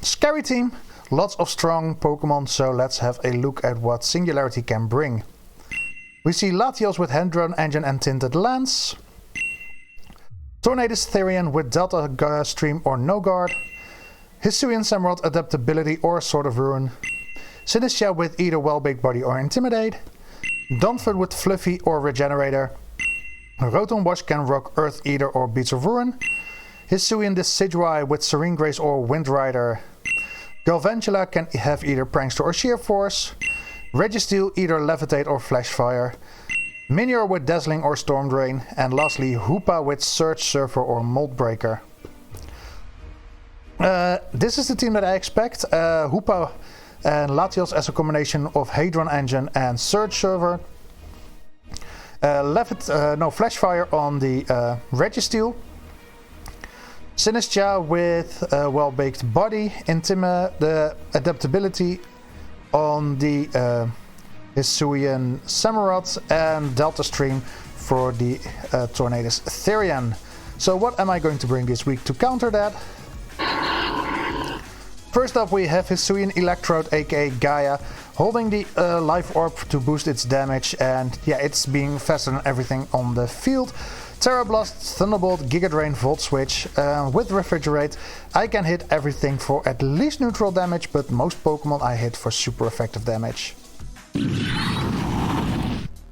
Scary team, lots of strong Pokemon, so let's have a look at what Singularity can bring. We see Latias with Hadron Engine and Tinted Lens. Tornadus Therian with Delta Stream or No Guard. Hisuian Samurott Adaptability or Sword of Ruin. Sinistcha with either Well-Baked Body or Intimidate. Donphan with Fluffy or Regenerator. Rotom Wash can rock Earth Eater or Beats of Ruin. Hisuian Decidueye with Serene Grace or Wind Rider. Galvantula can have either Prankster or Sheer Force. Registeel either Levitate or Flash Fire. Minior with Dazzling or Storm Drain. And lastly Hoopa with Surge Surfer or Mold Breaker. This is the team that I expect. Hoopa and Latios as a combination of Hadron Engine and Surge Surfer. Flash Fire on the Registeel. Sinistcha with Well-Baked Body. The Adaptability on the Hisuian Samurott. And Delta Stream for the Tornadus Therian. So what am I going to bring this week to counter that? First up we have Hisuian Electrode aka Gaia holding the Life Orb to boost its damage, and yeah, it's being faster than everything on the field. Terra Blast, Thunderbolt, Giga Drain, Volt Switch. With Refrigerate I can hit everything for at least neutral damage, but most Pokemon I hit for super effective damage.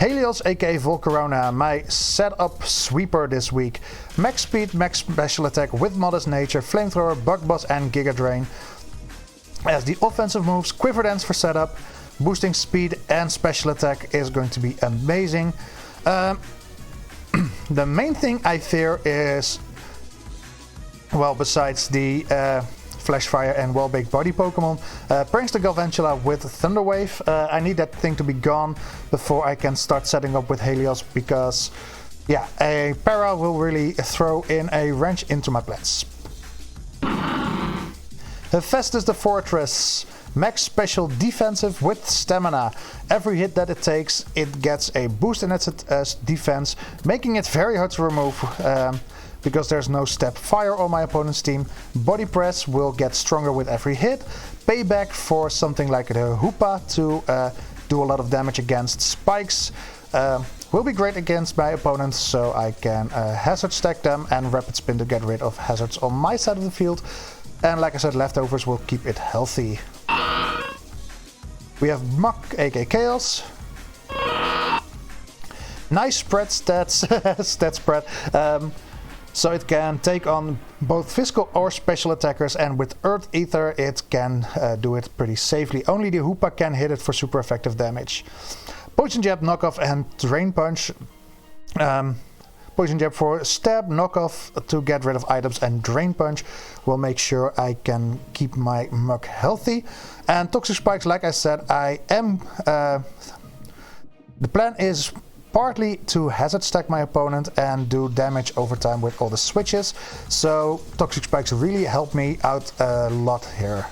Helios aka Volcarona, my setup sweeper this week. Max Speed, Max Special Attack with Modest Nature, Flamethrower, Bug Buzz and Giga Drain. As the offensive moves, Quiver Dance for setup, boosting speed and special attack is going to be amazing. The main thing I fear is, well, besides the Flash Fire and Well-Baked Body Pokemon, Prankster Galvantula with Thunder Wave. I need that thing to be gone before I can start setting up with Helios, because yeah, a Para will really throw in a wrench into my plans. Hephaestus the Fortress, max special defensive with stamina. Every hit that it takes, it gets a boost in its defense, making it very hard to remove because there's no step fire on my opponent's team. Body press will get stronger with every hit. Payback for something like the Hoopa to do a lot of damage against spikes. Will be great against my opponents, so I can hazard stack them and rapid spin to get rid of hazards on my side of the field. And like I said, leftovers will keep it healthy. We have Muck aka Chaos. Nice spread stats, stat spread. So it can take on both physical or special attackers, and with Earth Ether it can do it pretty safely. Only the Hoopa can hit it for super effective damage. Poison Jab, Knockoff and Drain Punch. Poison Jab for stab, knockoff to get rid of items, and Drain Punch will make sure I can keep my Muk healthy. And Toxic Spikes, like I said, I am... the plan is partly to hazard stack my opponent and do damage over time with all the switches. So Toxic Spikes really help me out a lot here.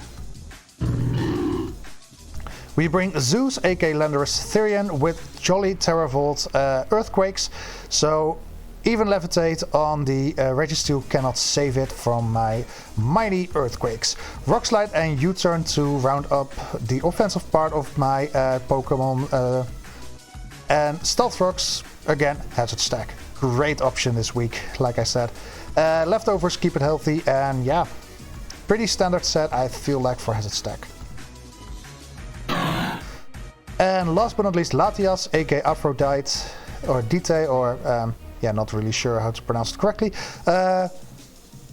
We bring Zeus aka Landorus Therian with Jolly Terravolt Earthquakes. So even Levitate on the Registeel cannot save it from my mighty Earthquakes. Rock Slide and U-Turn to round up the offensive part of my Pokemon. And Stealth Rocks, again, Hazard Stack. Great option this week, like I said. Leftovers keep it healthy, and yeah, pretty standard set I feel like for Hazard Stack. And last but not least, Latias aka Aphrodite, or Dite, or yeah, not really sure how to pronounce it correctly.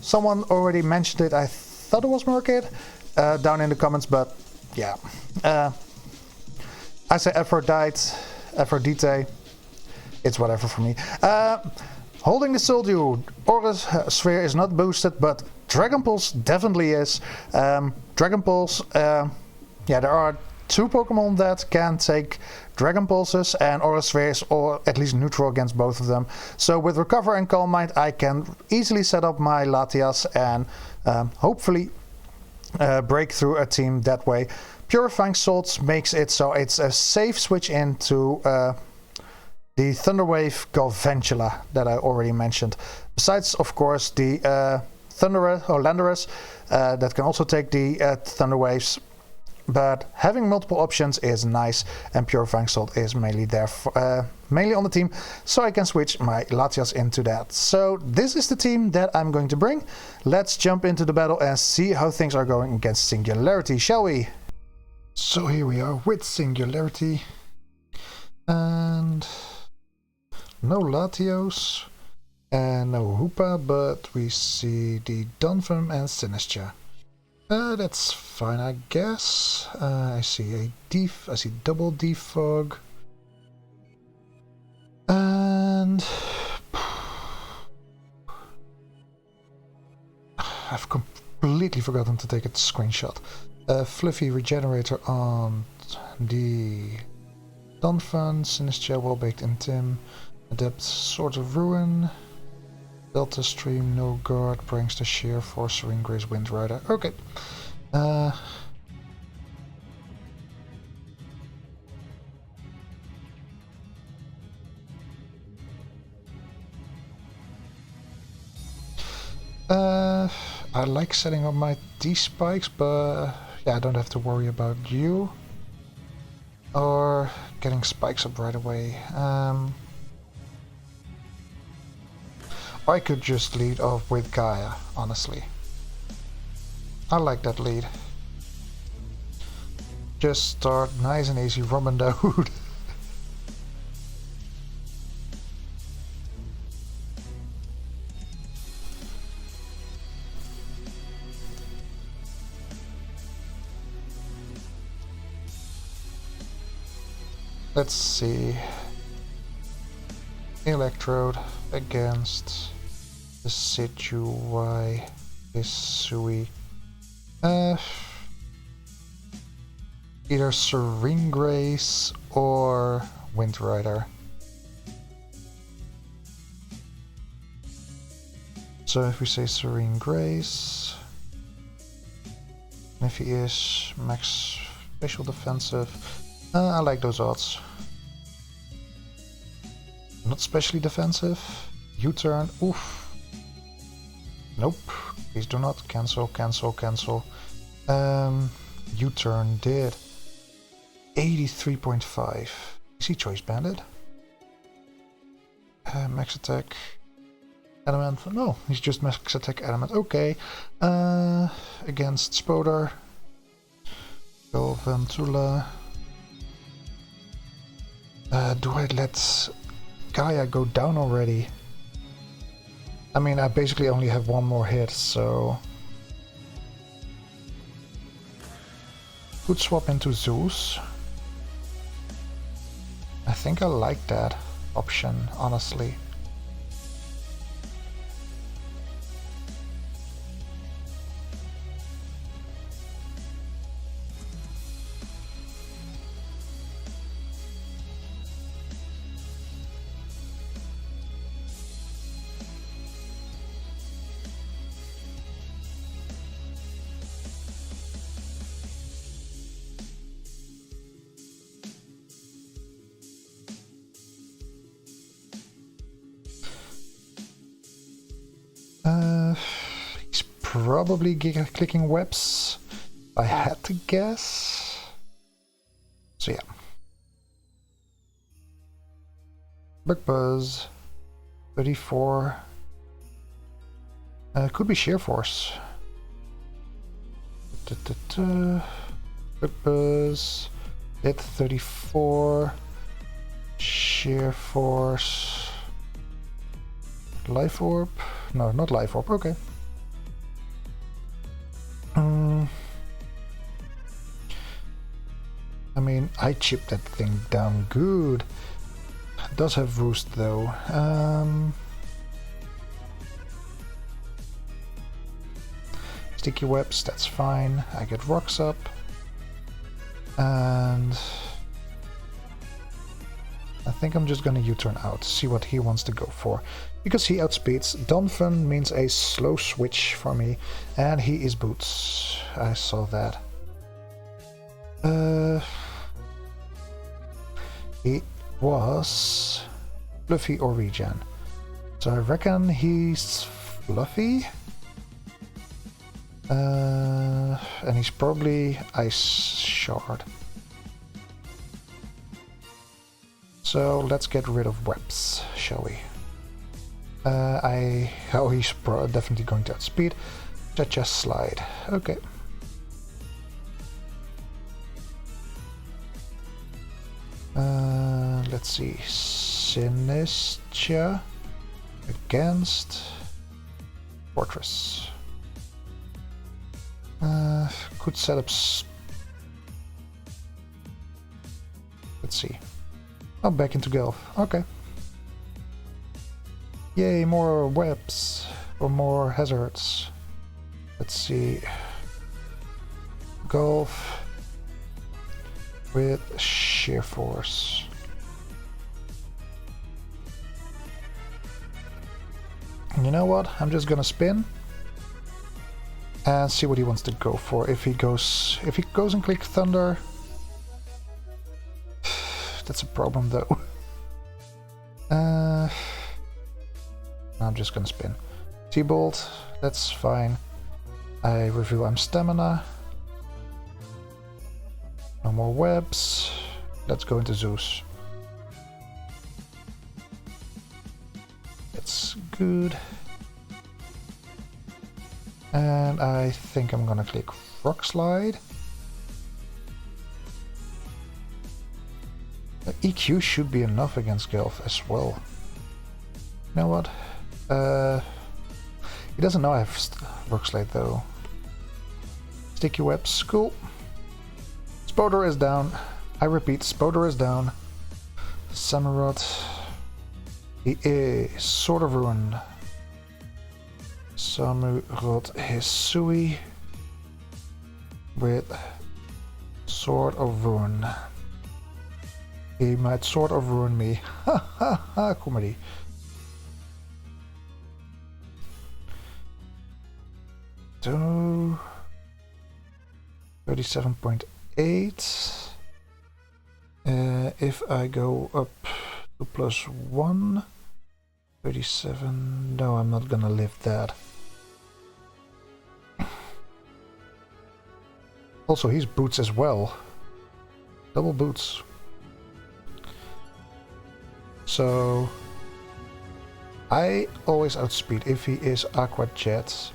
Someone already mentioned it, I thought it was Murkid, down in the comments, but yeah. I say Aphrodite, it's whatever for me. Holding the Soldew, Aura's Sphere is not boosted, but Dragon Pulse definitely is. Dragon Pulse, yeah, there are 2 Pokemon that can take Dragon Pulses, and Aura Sphere is at least neutral against both of them. So with Recover and Calm Mind I can easily set up my Latias and hopefully break through a team that way. Purifying Salts makes it so it's a safe switch into the Thunderwave Galvantula that I already mentioned. Besides, of course, the Thunderous or Landorus that can also take the Thunder Waves. But having multiple options is nice, and Purifying Salt is mainly there for, mainly on the team, so I can switch my Latias into that. So this is the team that I'm going to bring. Let's jump into the battle and see how things are going against Singularity, shall we? So here we are with Singularity, and no Latios and no Hoopa, but we see the Donphan and Sinistcha. That's fine, I guess. I see I see double defog. And I've completely forgotten to take a screenshot. Fluffy Regenerator on the Donphan, Sinistcha, well baked in Tim, Adept Sword of Ruin, Delta Stream, no guard, brings the sheer for Serene Grace Wind Rider. Okay. I like setting up my D-spikes, but yeah, I don't have to worry about you or getting spikes up right away. I could just lead off with Gaia, honestly. I like that lead. Just start nice and easy, Robin Dahoud. Let's see. Electrode against the Situai Isui. Either Serene Grace or Wind Rider. So if we say Serene Grace, and if he is max special defensive, I like those odds. Not specially defensive. U-turn. Oof. Nope. Please do not. Cancel, cancel, cancel. U-turn did 83.5. Is he choice banded? Max attack. Adamant. No, he's just max attack adamant. Okay. Against Spodar. Go Ventula. Do I let Gaia go down already? I mean, I basically only have one more hit, so... Could swap into Zeus. I think I like that option, honestly. He's probably clicking webs. I had to guess. So yeah. Bug Buzz. 34. Could be Sheer Force. Bug Buzz. Hit 34. Sheer Force. Life Orb? No, not Life Orb, okay. I mean, I chipped that thing down good. It does have Roost though. Sticky Webs, that's fine. I get Rocks up. And I think I'm just gonna U-turn out, see what he wants to go for. Because he outspeeds. Donphan means a slow switch for me. And he is Boots. I saw that. He was Fluffy or Regen. So I reckon he's Fluffy. And he's probably Ice Shard. So let's get rid of webs, shall we? Oh, he's definitely going to outspeed. Just slide. Okay. Let's see. Sinistia against Fortress. Could set up. Let's see. Oh, back into Gelf. Okay. Yay, more webs or more hazards. Let's see. Golf with sheer force. You know what? I'm just gonna spin and see what he wants to go for. If he goes and click Thunder, that's a problem though. I'm just gonna spin. T-Bolt, that's fine. I reveal I'm Stamina. No more webs. Let's go into Zeus. That's good. And I think I'm gonna click Rock Slide. The EQ should be enough against Gelf as well. You know what? He doesn't know I have Rock Slide though. Sticky webs, cool. Spodor is down. I repeat, Spodor is down. Samurott. He is Sword of Ruin. Samurott Hisui with Sword of Ruin. He might Sword of Ruin me. Ha ha ha, comedy. So 37.8. If I go up to +1, 37. No, I'm not gonna live that. Also, he's boots as well. Double boots. So I always outspeed if he is Aqua Jet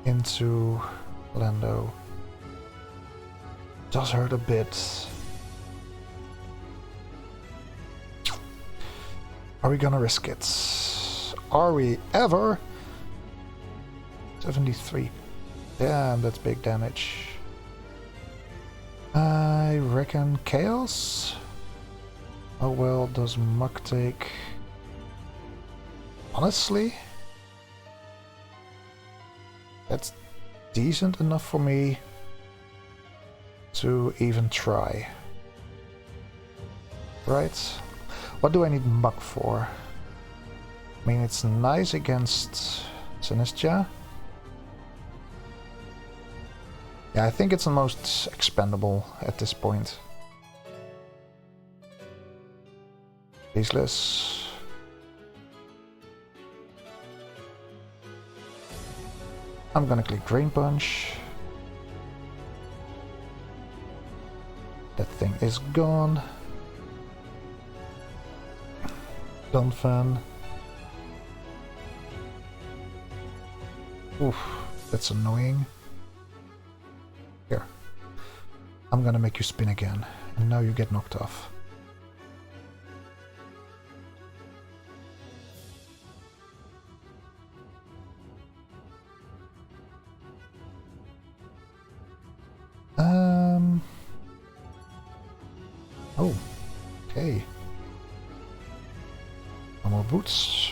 into Lando. Does hurt a bit. Are we gonna risk it? Are we ever? 73. Damn, that's big damage. I reckon Chaos? How well does Muck take? Honestly, that's decent enough for me to even try. Right? What do I need Muck for? I mean, it's nice against Sinistia. Yeah, I think it's the most expendable at this point. Faceless. I'm gonna click Drain Punch. That thing is gone. Dunfan. Oof, that's annoying. Here. I'm gonna make you spin again, and now you get knocked off. Oh, okay. No more boots.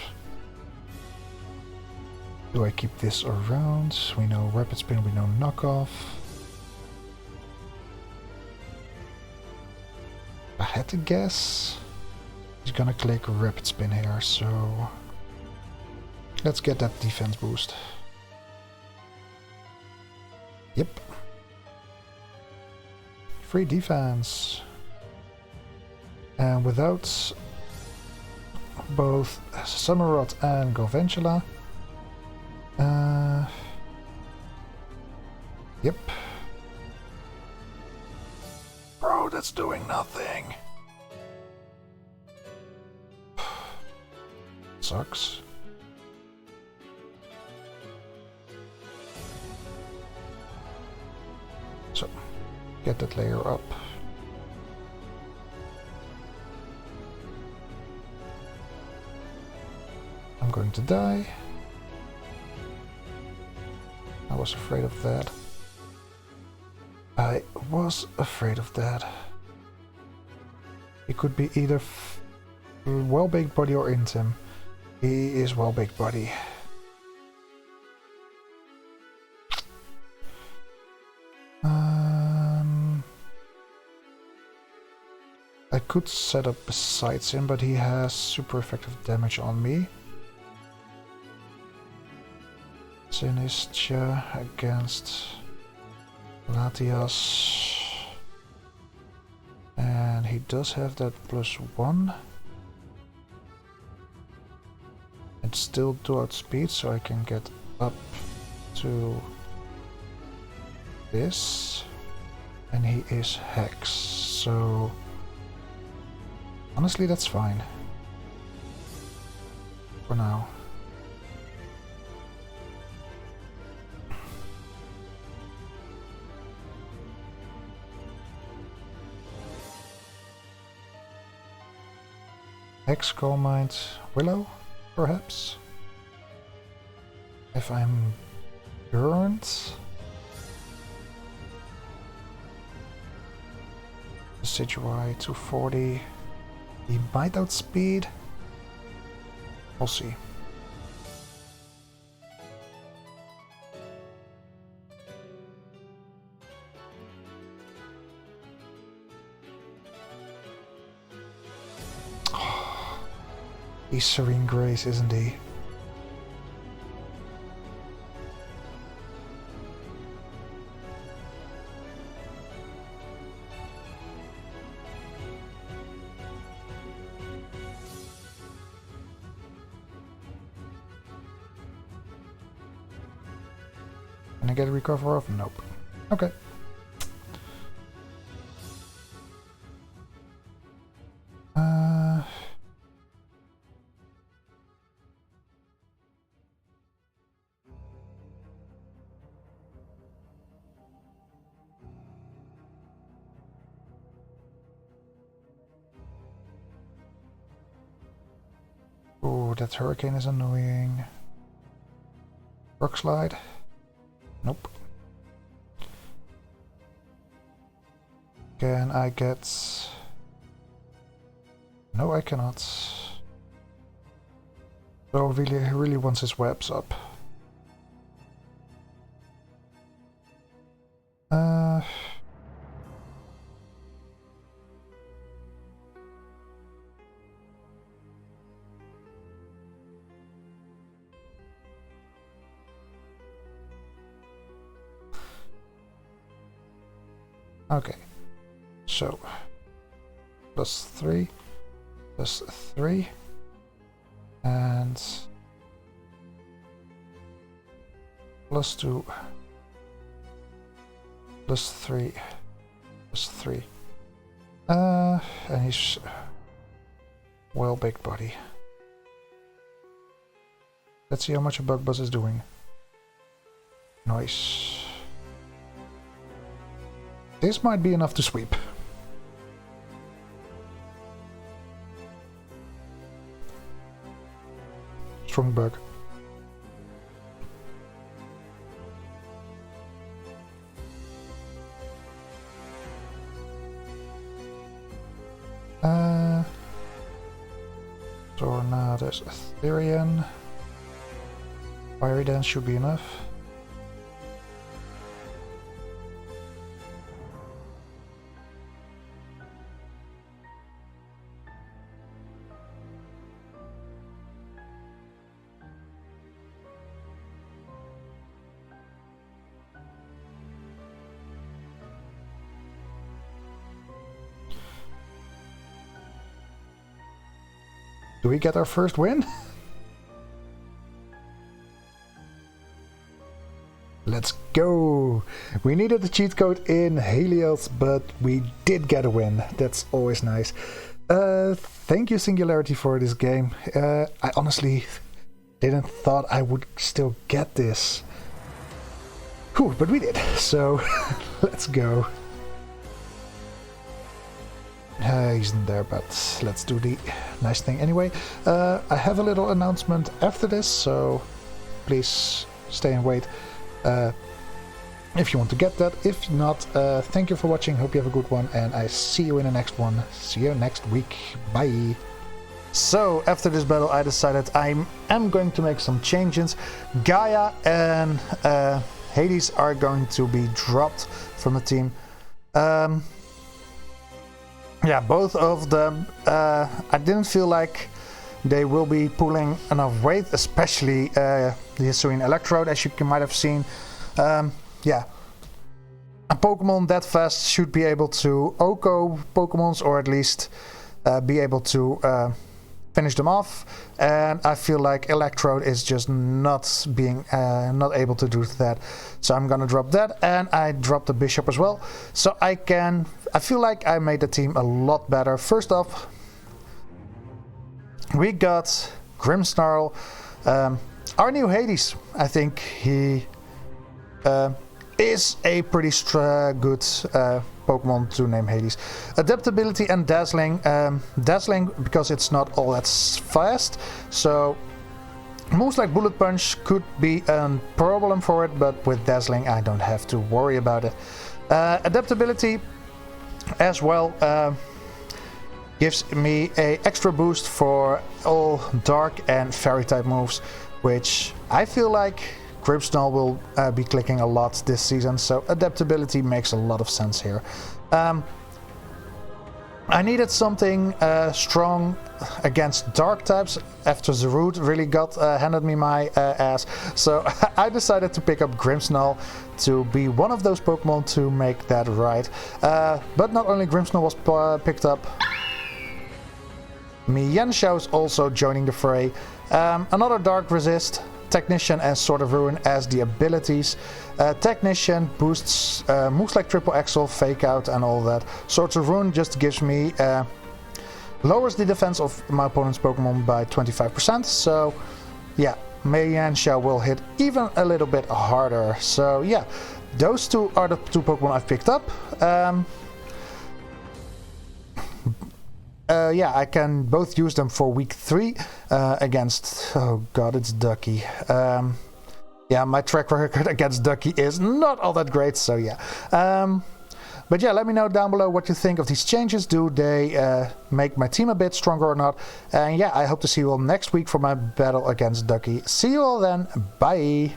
Do I keep this around? We know Rapid Spin, we know Knockoff. I had to guess. He's gonna click Rapid Spin here, so let's get that defense boost. Yep. Free defense. And without both Samurott and Goventula, Yep. Bro, that's doing nothing. Sucks. So, get that layer up. I'm going to die. I was afraid of that. I was afraid of that. He could be either well-baked body or Intim. He is well-baked body. I could set up besides him, but he has super effective damage on me. Sinistra against Latias. And he does have that +1. It's still 2 outspeed, so I can get up to this. And he is Hex, so honestly that's fine. For now. Hex, Calm Mind, Willow, perhaps? If I'm burned? Decidueye 240. He might outspeed. We'll see. He's Serene Grace, isn't he? Can I get a recover off? Nope. Okay. Oh, that hurricane is annoying. Rock slide? Nope. Can I get... No, I cannot. So really, he really wants his webs up. Okay, so +3, +3, and +2, +3, +3. And he's well-baked body. Let's see how much a bug buzz is doing. Nice. This might be enough to sweep. Strong bug. Tornado's Etherean. Fiery Dance should be enough. Do we get our first win? Let's go! We needed the cheat code in Helios, but we did get a win. That's always nice. Thank you, Singularity, for this game. I honestly didn't thought I would still get this. Whew, but we did, so let's go. He's not there, but let's do the nice thing anyway. I have a little announcement after this, so please stay and wait if you want to get that. If not, thank you for watching, hope you have a good one, and I see you in the next one. See you next week, bye! So, after this battle I decided I am going to make some changes. Gaia and Hades are going to be dropped from the team. Yeah, both of them, I didn't feel like they will be pulling enough weight, especially the Hisuian Electrode, as you might have seen. Yeah, a Pokemon that fast should be able to OHKO Pokemons, or at least be able to finish them off, and I feel like Electrode is just not being not able to do that, so I'm gonna drop that, and I dropped the Bishop as well, so I feel like I made the team a lot better. First off, we got Grimmsnarl, our new Hades. I think he is a pretty good Pokemon to name Hades. Adaptability and Dazzling. Dazzling because it's not all that fast, so moves like Bullet Punch could be a problem for it, but with Dazzling I don't have to worry about it. Adaptability as well gives me a extra boost for all Dark and Fairy type moves, which I feel like Grimmsnarl will be clicking a lot this season, so adaptability makes a lot of sense here. I needed something strong against Dark types after Zarude really got handed me my ass, so I decided to pick up Grimmsnarl to be one of those Pokemon to make that right. But not only Grimmsnarl was picked up, Mienshao is also joining the fray. Another Dark Resist, Technician and Sword of Ruin as the abilities. Technician boosts moves like Triple Axel, Fake Out and all that. Sword of Ruin just gives me lowers the defense of my opponent's Pokemon by 25%, so yeah, Mienshao will hit even a little bit harder. So yeah, those two are the two Pokemon I've picked up. Yeah, I can both use them for week 3 against, oh god, it's Ducky. Yeah, my track record against Ducky is not all that great, so yeah. But yeah, let me know down below what you think of these changes. Do they make my team a bit stronger or not? And yeah, I hope to see you all next week for my battle against Ducky. See you all then, bye!